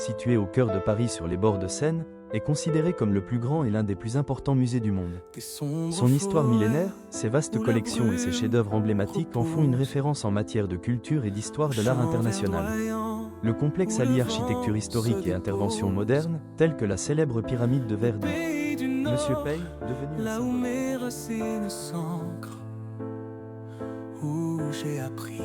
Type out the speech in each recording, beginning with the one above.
situé au cœur de Paris sur les bords de Seine, est considéré comme le plus grand et l'un des plus importants musées du monde. Son histoire millénaire, ses vastes collections et ses chefs-d'œuvre emblématiques en font une référence en matière de culture et d'histoire de l'art international. Le complexe allie architecture historique et intervention moderne, telle que la célèbre pyramide de Verdi. Monsieur Pey, devenu un symbole, mes racines s'ancrent, où j'ai appris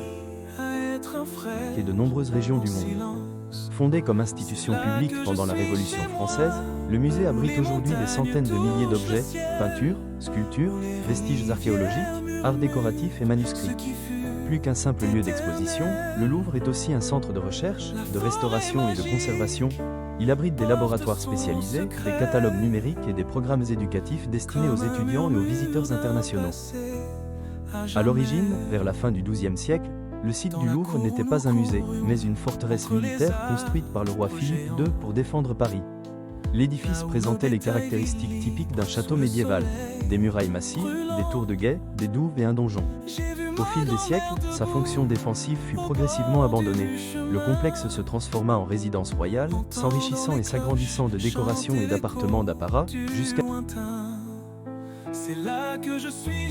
à être un frère et de nombreuses régions du monde. Fondé comme institution publique pendant la Révolution française, le musée abrite aujourd'hui des centaines de milliers d'objets, peintures, sculptures, vestiges archéologiques, arts décoratifs et manuscrits. Plus qu'un simple lieu d'exposition, le Louvre est aussi un centre de recherche, de restauration et de conservation. Il abrite des laboratoires spécialisés, des catalogues numériques et des programmes éducatifs destinés aux étudiants et aux visiteurs internationaux. À l'origine, vers la fin du XIIe siècle, le site du Louvre n'était pas un musée, mais une forteresse militaire construite par le roi Philippe II pour défendre Paris. L'édifice présentait les caractéristiques typiques d'un château médiéval, des murailles massives, des tours de guet, des douves et un donjon. Au fil des siècles, sa fonction défensive fut progressivement abandonnée. Le complexe se transforma en résidence royale, s'enrichissant et s'agrandissant de décorations et d'appartements d'apparat, jusqu'à...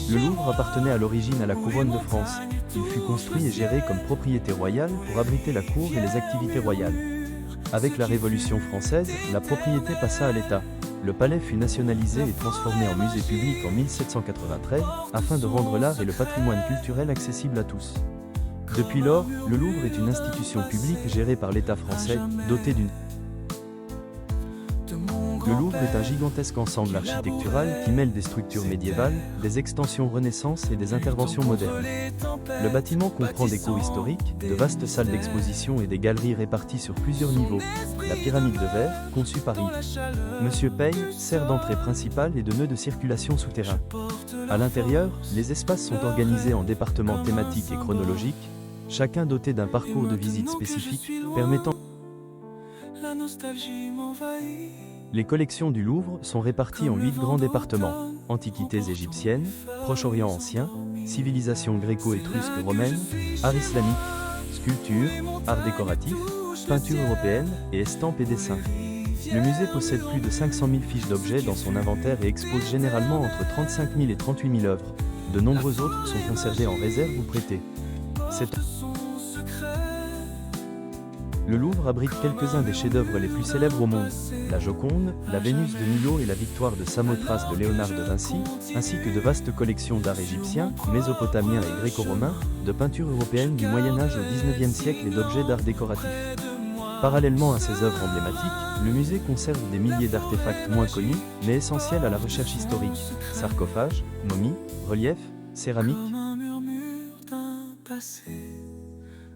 Le Louvre appartenait à l'origine à la couronne de France. Il fut construit et géré comme propriété royale pour abriter la cour et les activités royales. Avec la Révolution française, la propriété passa à l'État. Le palais fut nationalisé et transformé en musée public en 1793, afin de rendre l'art et le patrimoine culturel accessibles à tous. Depuis lors, le Louvre est une institution publique gérée par l'État français, dotée d'une... Le Louvre est un gigantesque ensemble architectural qui mêle des structures médiévales, des extensions Renaissance et des interventions modernes. Le bâtiment comprend des cours historiques, de vastes salles d'exposition et des galeries réparties sur plusieurs niveaux. La pyramide de verre, conçue par Monsieur Pey, sert d'entrée principale et de nœud de circulation souterrain. À l'intérieur, les espaces sont organisés en départements thématiques et chronologiques, chacun doté d'un parcours de visite spécifique, permettant... La nostalgie m'envahit. Les collections du Louvre sont réparties en 8 grands départements: antiquités égyptiennes, Proche-Orient ancien, civilisation gréco-étrusque romaine, art islamique, sculpture, art décoratif, peinture européenne et estampes et dessins. Le musée possède plus de 500 000 fiches d'objets dans son inventaire et expose généralement entre 35 000 et 38 000 œuvres. De nombreux autres sont conservés en réserve ou prêtés. Le Louvre abrite quelques-uns des chefs-d'œuvre les plus célèbres au monde: la Joconde, la Vénus de Milo et la Victoire de Samothrace de Léonard de Vinci, ainsi que de vastes collections d'art égyptien, mésopotamien et gréco-romain, de peintures européennes du Moyen-Âge au XIXe siècle et d'objets d'art décoratif. Parallèlement à ces œuvres emblématiques, le musée conserve des milliers d'artefacts moins connus, mais essentiels à la recherche historique: sarcophages, momies, reliefs, céramiques.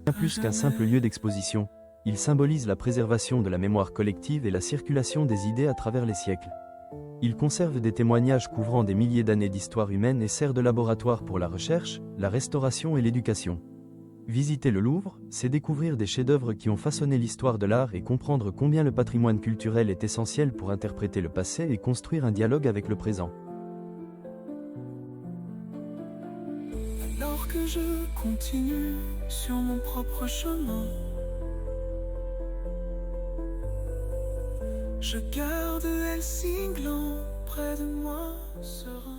Bien plus qu'un simple lieu d'exposition, il symbolise la préservation de la mémoire collective et la circulation des idées à travers les siècles. Il conserve des témoignages couvrant des milliers d'années d'histoire humaine et sert de laboratoire pour la recherche, la restauration et l'éducation. Visiter le Louvre, c'est découvrir des chefs-d'œuvre qui ont façonné l'histoire de l'art et comprendre combien le patrimoine culturel est essentiel pour interpréter le passé et construire un dialogue avec le présent. Alors que je continue sur mon propre chemin, je garde Helsinki près de moi, serein.